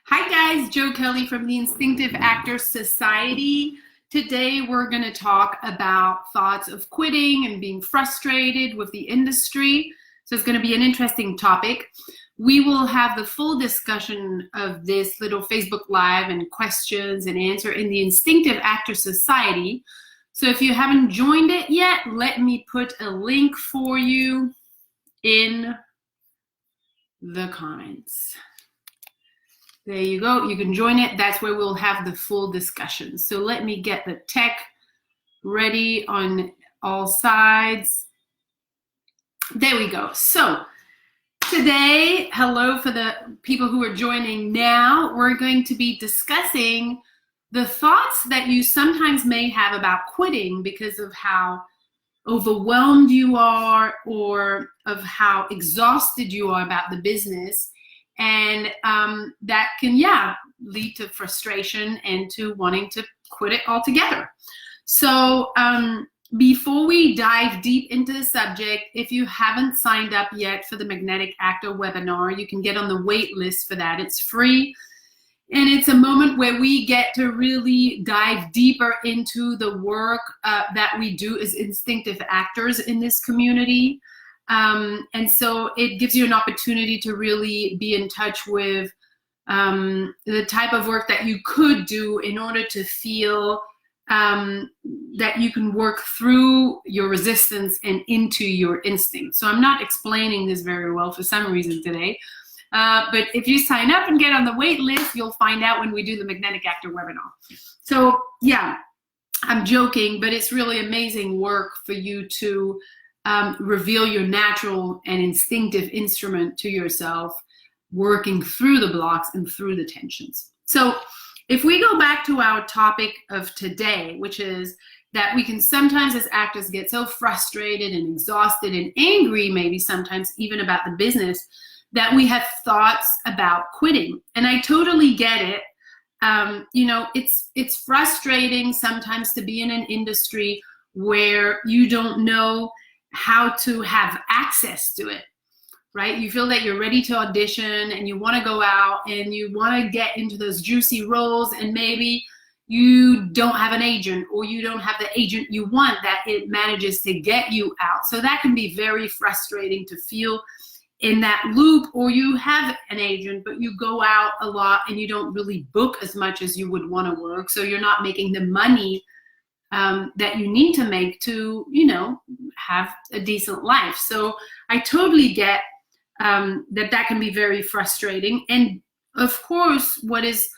Hi guys, Joe Kelly from the Instinctive Actor Society. Today we're going to talk about thoughts of quitting and being frustrated with the industry. So it's going to be an interesting topic. We will have the full discussion of this little Facebook Live and questions and answer in the Instinctive Actor Society. So if you haven't joined it yet, let me put a link for you in the comments. There you go. You can join it. That's where we'll have the full discussion. So let me get the tech ready on all sides. There we go. So today, hello for the people who are joining now. We're going to be discussing the thoughts that you sometimes may have about quitting because of how overwhelmed you are or of how exhausted you are about the business. And that can, lead to frustration and to wanting to quit it altogether. So before we dive deep into the subject, if you haven't signed up yet for the Magnetic Actor webinar, you can get on the wait list for that. It's free. And it's a moment where we get to really dive deeper into the work that we do as instinctive actors in this community. And so it gives you an opportunity to really be in touch with the type of work that you could do in order to feel that you can work through your resistance and into your instinct. So I'm not explaining this very well for some reason today, but if you sign up and get on the wait list, you'll find out when we do the Magnetic Actor webinar. So yeah, I'm joking, but it's really amazing work for you to reveal your natural and instinctive instrument to yourself, working through the blocks and through the tensions. So if we go back to our topic of today, which is that we can sometimes as actors get so frustrated and exhausted and angry, maybe sometimes even about the business, that we have thoughts about quitting. And I totally get it. It's frustrating sometimes to be in an industry where you don't know how to have access to it, right? You feel that you're ready to audition and you want to go out and you want to get into those juicy roles, and maybe you don't have an agent, or you don't have the agent you want that it manages to get you out. So that can be very frustrating to feel in that loop, or you have an agent but you go out a lot and you don't really book as much as you would want to work, so you're not making the money that you need to make to, have a decent life. So I totally get that can be very frustrating. And of course, what is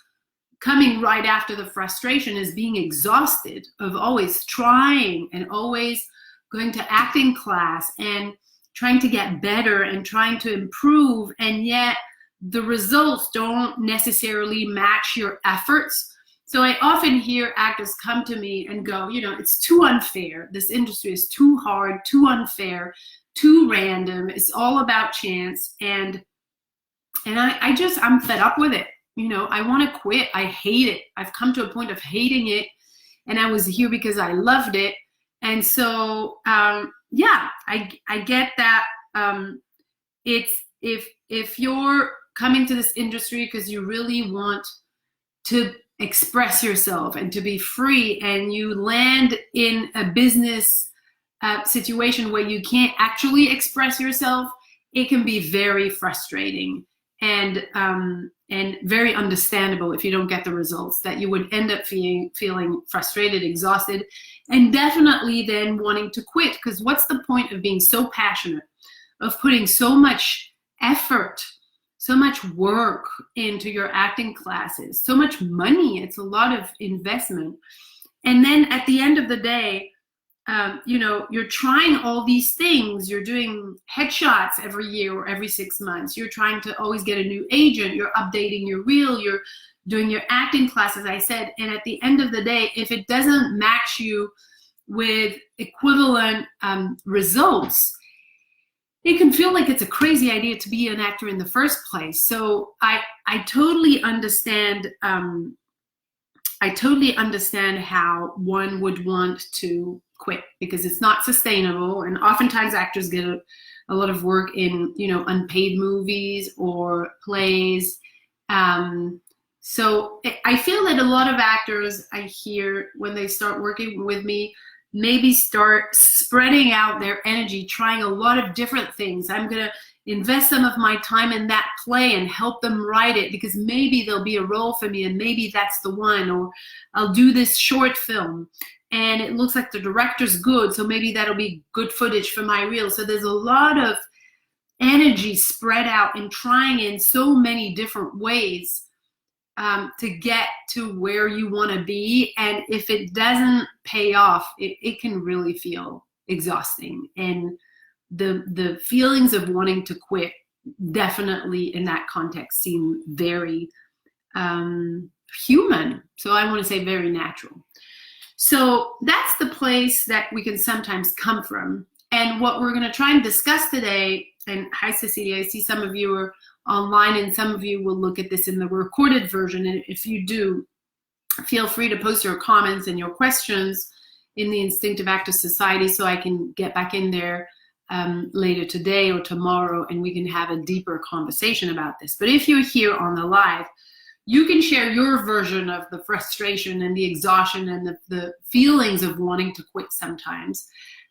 coming right after the frustration is being exhausted of always trying and always going to acting class and trying to get better and trying to improve, and yet the results don't necessarily match your efforts. So I often hear actors come to me and go, it's too unfair. This industry is too hard, too unfair, too random. It's all about chance. And I'm fed up with it. I want to quit. I hate it. I've come to a point of hating it. And I was here because I loved it. And so, I get that. If you're coming to this industry because you really want to express yourself and to be free, and you land in a business situation where you can't actually express yourself, it can be very frustrating and very understandable if you don't get the results, that you would end up feeling frustrated, exhausted, and definitely then wanting to quit. Because what's the point of being so passionate, of putting so much effort, so much work into your acting classes, so much money? It's a lot of investment. And then at the end of the day, you're trying all these things. You're doing headshots every year or every 6 months. You're trying to always get a new agent. You're updating your reel. You're doing your acting class, as I said. And at the end of the day, if it doesn't match you with equivalent results, it can feel like it's a crazy idea to be an actor in the first place. So I totally understand. I totally understand how one would want to quit, because it's not sustainable. And oftentimes actors get a lot of work in, unpaid movies or plays. So I feel that a lot of actors I hear when they start working with me maybe start spreading out their energy, trying a lot of different things. I'm going to invest some of my time in that play and help them write it because maybe there'll be a role for me and maybe that's the one, or I'll do this short film and it looks like the director's good, so maybe that'll be good footage for my reel. So there's a lot of energy spread out and trying in so many different ways to get to where you want to be. And if it doesn't pay off, it can really feel exhausting. And the feelings of wanting to quit definitely in that context seem very human. So I want to say very natural. So that's the place that we can sometimes come from. And what we're going to try and discuss today, and hi Cecilia, I see some of you are online and some of you will look at this in the recorded version. And if you do, feel free to post your comments and your questions in the Instinctive Actor Society so I can get back in there later today or tomorrow and we can have a deeper conversation about this. But if you're here on the live, you can share your version of the frustration and the exhaustion and the feelings of wanting to quit sometimes,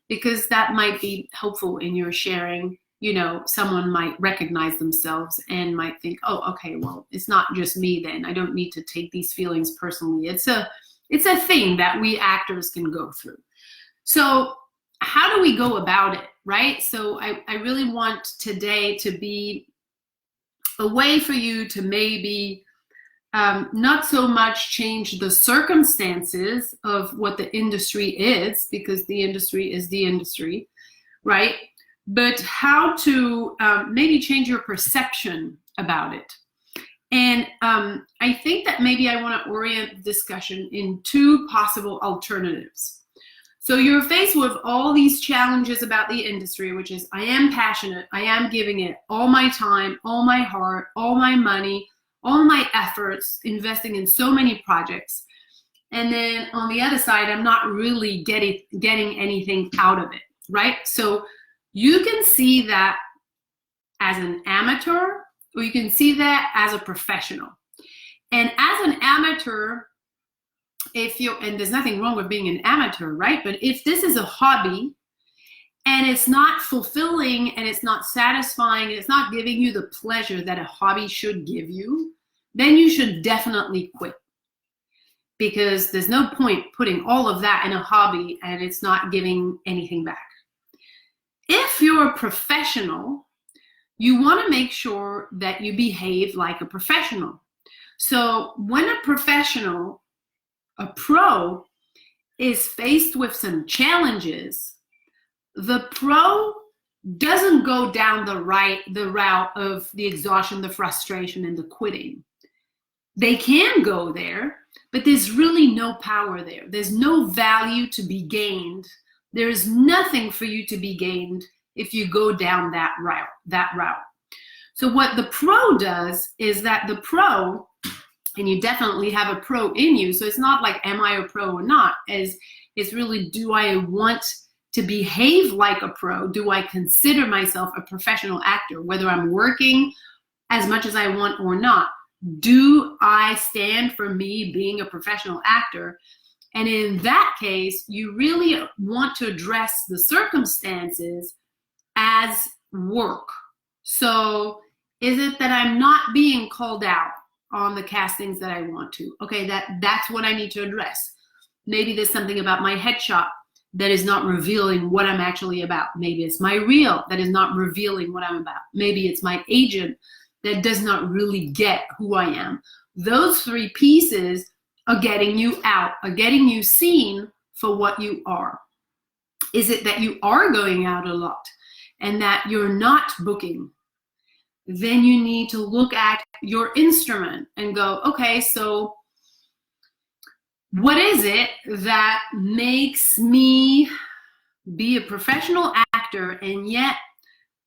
because that might be helpful in your sharing. You know, someone might recognize themselves and might think, oh, okay, well, it's not just me then. I don't need to take these feelings personally. It's a thing that we actors can go through. So how do we go about it, right? So I really want today to be a way for you to maybe not so much change the circumstances of what the industry is, because the industry is the industry, right? But how to maybe change your perception about it. And I think that maybe I want to orient discussion in two possible alternatives. So you're faced with all these challenges about the industry, which is I am passionate, I am giving it all my time, all my heart, all my money, all my efforts, investing in so many projects. And then on the other side, I'm not really getting anything out of it, right? So you can see that as an amateur, or you can see that as a professional. And as an amateur, and there's nothing wrong with being an amateur, right? But if this is a hobby and it's not fulfilling and it's not satisfying, and it's not giving you the pleasure that a hobby should give you, then you should definitely quit. Because there's no point putting all of that in a hobby and it's not giving anything back. If you're a professional, you want to make sure that you behave like a professional. So when a professional, a pro, is faced with some challenges, the pro doesn't go down the route of the exhaustion, the frustration, and the quitting. They can go there, but there's really no power there. There's no value to be gained. There's nothing for you to be gained if you go down that route. So what the pro does is that the pro, and you definitely have a pro in you, so it's not like am I a pro or not, it's really, do I want to behave like a pro? Do I consider myself a professional actor, whether I'm working as much as I want or not? Do I stand for me being a professional actor? And in that case, you really want to address the circumstances as work. So is it that I'm not being called out on the castings that I want to? Okay, that's what I need to address. Maybe there's something about my headshot that is not revealing what I'm actually about. Maybe it's my reel that is not revealing what I'm about. Maybe it's my agent that does not really get who I am. Those three pieces are getting you out, are getting you seen for what you are. Is it that you are going out a lot and that you're not booking? Then you need to look at your instrument and go, okay, so what is it that makes me be a professional actor and yet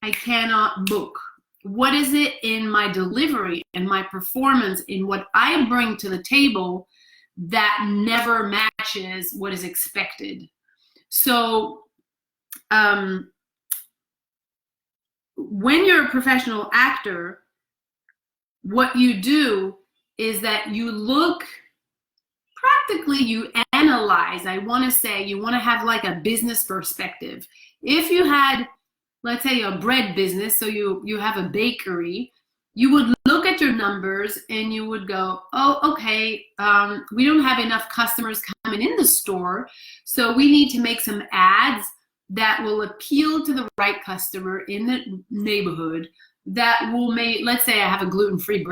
I cannot book? What is it in my delivery and my performance, in what I bring to the table, that never matches what is expected? So when you're a professional actor, what you do is that you look, practically you analyze. I want to say you want to have like a business perspective. If you had, let's say, a bread business, so you have a bakery, you would look at your numbers and you would go, oh, okay, we don't have enough customers coming in the store, so we need to make some ads that will appeal to the right customer in the neighborhood, that will make, let's say I have a gluten-free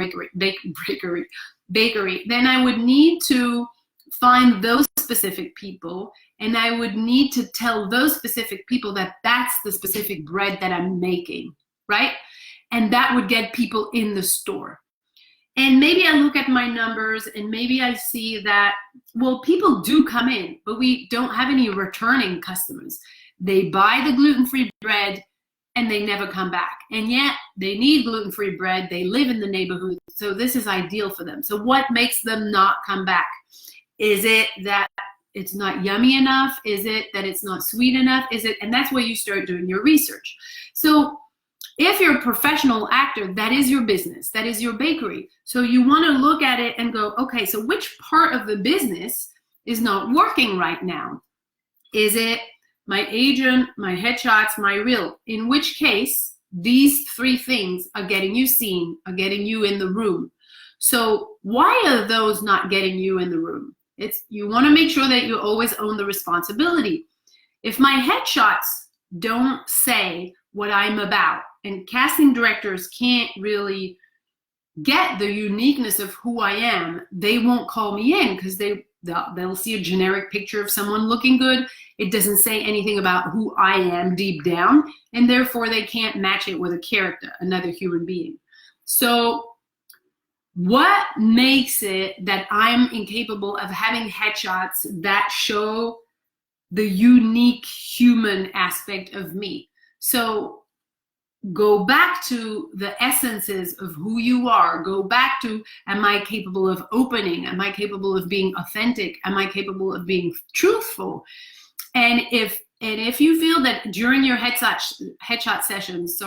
bakery, then I would need to find those specific people, and I would need to tell those specific people that that's the specific bread that I'm making, right? And that would get people in the store. And maybe I look at my numbers and maybe I see that, well, people do come in, but we don't have any returning customers. They buy the gluten-free bread and they never come back. And yet they need gluten-free bread. They live in the neighborhood. So this is ideal for them. So what makes them not come back? Is it that it's not yummy enough? Is it that it's not sweet enough? Is it, and that's where you start doing your research. So if you're a professional actor, that is your business, that is your bakery. So you want to look at it and go, okay, so which part of the business is not working right now? Is it my agent, my headshots, my reel? In which case, these three things are getting you seen, are getting you in the room. So why are those not getting you in the room? It's, you want to make sure that you always own the responsibility. If my headshots don't say what I'm about, and casting directors can't really get the uniqueness of who I am, they won't call me in, because they'll see a generic picture of someone looking good. It doesn't say anything about who I am deep down, and therefore they can't match it with a character, another human being. So what makes it that I'm incapable of having headshots that show the unique human aspect of me? So go back to the essences of who you are. Go back to, am I capable of opening? Am I capable of being authentic? Am I capable of being truthful? And if you feel that during your headshot sessions,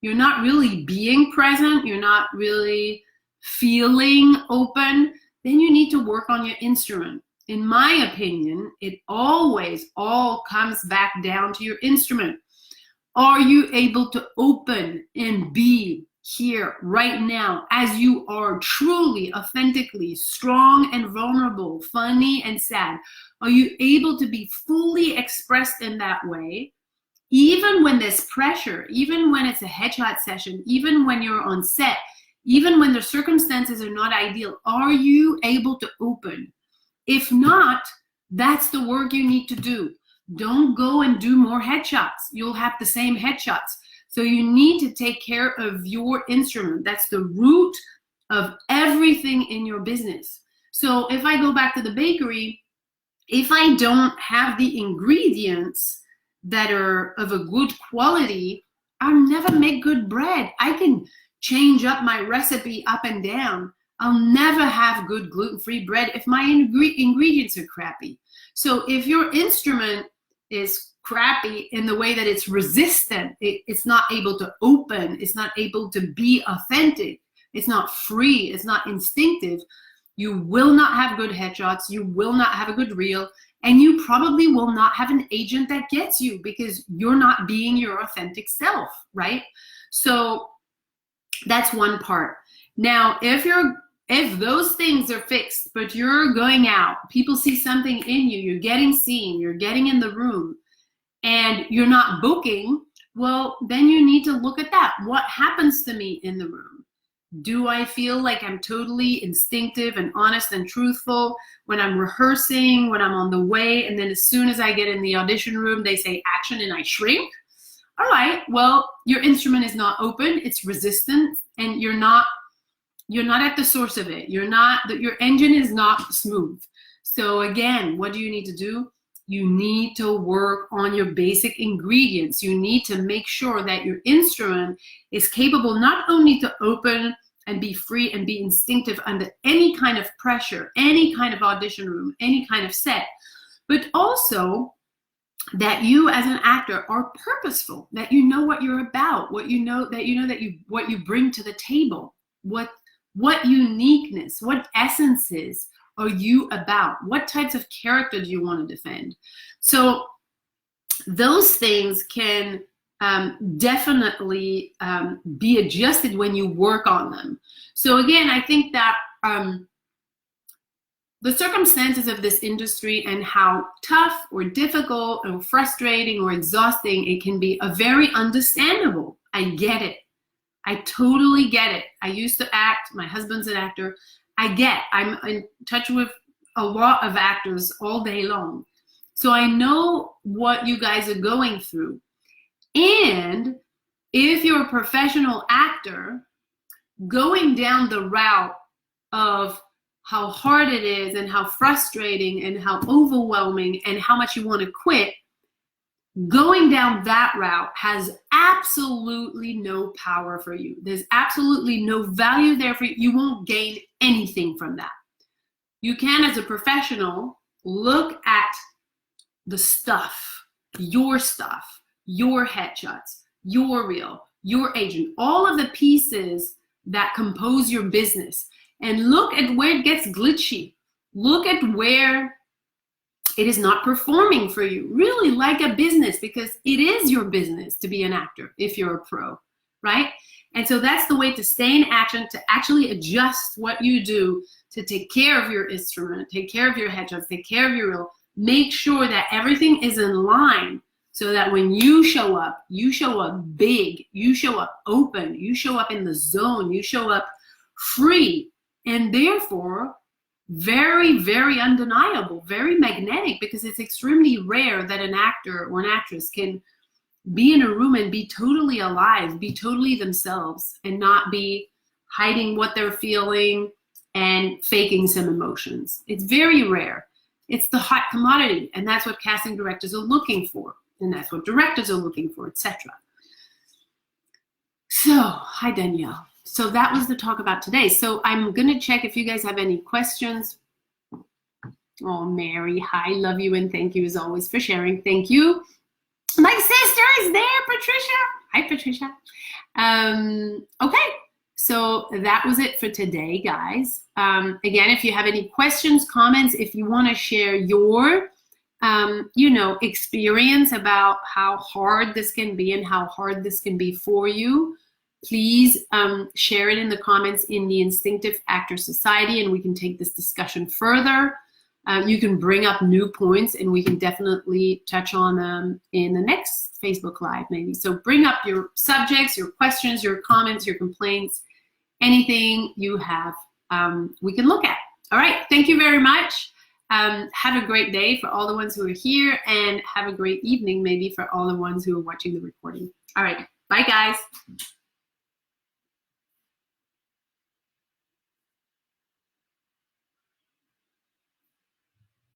you're not really being present, you're not really feeling open, then you need to work on your instrument. In my opinion, it always all comes back down to your instrument. Are you able to open and be here right now as you are, truly, authentically, strong and vulnerable, funny and sad? Are you able to be fully expressed in that way, even when there's pressure, even when it's a headshot session, even when you're on set, even when the circumstances are not ideal? Are you able to open? If not, that's the work you need to do. Don't go and do more headshots. You'll have the same headshots. So you need to take care of your instrument. That's the root of everything in your business. So if I go back to the bakery, if I don't have the ingredients that are of a good quality, I'll never make good bread. I can change up my recipe up and down. I'll never have good gluten-free bread if my ingredients are crappy. So if your instrument is crappy in the way that it's resistant, it's not able to open, it's not able to be authentic, it's not free, it's not instinctive, you will not have good headshots, you will not have a good reel, and you probably will not have an agent that gets you, because you're not being your authentic self, right? So that's one part. Now, if those things are fixed, but you're going out, people see something in you, you're getting seen, you're getting in the room, and you're not booking, well, then you need to look at that. What happens to me in the room? Do I feel like I'm totally instinctive and honest and truthful when I'm rehearsing, when I'm on the way, and then as soon as I get in the audition room, they say action and I shrink? All right, well, your instrument is not open, it's resistant, and you're not at the source of it. Your engine is not smooth. So again, what do you need to do? You need to work on your basic ingredients. You need to make sure that your instrument is capable not only to open and be free and be instinctive under any kind of pressure, any kind of audition room, any kind of set, but also that you as an actor are purposeful, that you know what you're about, what you bring to the table, what What uniqueness, what essences are you about? What types of character do you want to defend? So those things can definitely be adjusted when you work on them. So again, I think that the circumstances of this industry and how tough or difficult or frustrating or exhausting it can be are very understandable. I get it. I totally get it. I used to act. My husband's an actor. I'm in touch with a lot of actors all day long. So I know what you guys are going through. And if you're a professional actor, going down the route of how hard it is and how frustrating and how overwhelming and how much you want to quit, going down that route has absolutely no power for you. There's absolutely no value there for you. You won't gain anything from that. You can, as a professional, look at the stuff, your headshots, your reel, your agent, all of the pieces that compose your business, and look at where it gets glitchy. Look at where it is not performing for you, really like a business, because it is your business to be an actor if you're a pro, right? And so that's the way to stay in action, to actually adjust what you do, to take care of your instrument, take care of your headshots, take care of your reel, make sure that everything is in line so that when you show up big, you show up open, you show up in the zone, you show up free, and therefore very, very undeniable, very magnetic, because it's extremely rare that an actor or an actress can be in a room and be totally alive, be totally themselves, and not be hiding what they're feeling and faking some emotions. It's very rare. It's the hot commodity, and that's what casting directors are looking for, and that's what directors are looking for, etc. So, hi Danielle. So that was the talk about today. So I'm going to check if you guys have any questions. Oh, Mary, hi, love you, and thank you as always for sharing. Thank you. My sister is there, Patricia. Hi, Patricia. Okay, so that was it for today, guys. Again, if you have any questions, comments, if you want to share your experience about how hard this can be and how hard this can be for you, please share it in the comments in the Instinctive Actor Society, and we can take this discussion further. You can bring up new points, and we can definitely touch on them in the next Facebook Live, maybe. So bring up your subjects, your questions, your comments, your complaints, anything you have, we can look at. All right, thank you very much. Have a great day for all the ones who are here, and have a great evening maybe for all the ones who are watching the recording. All right, bye guys.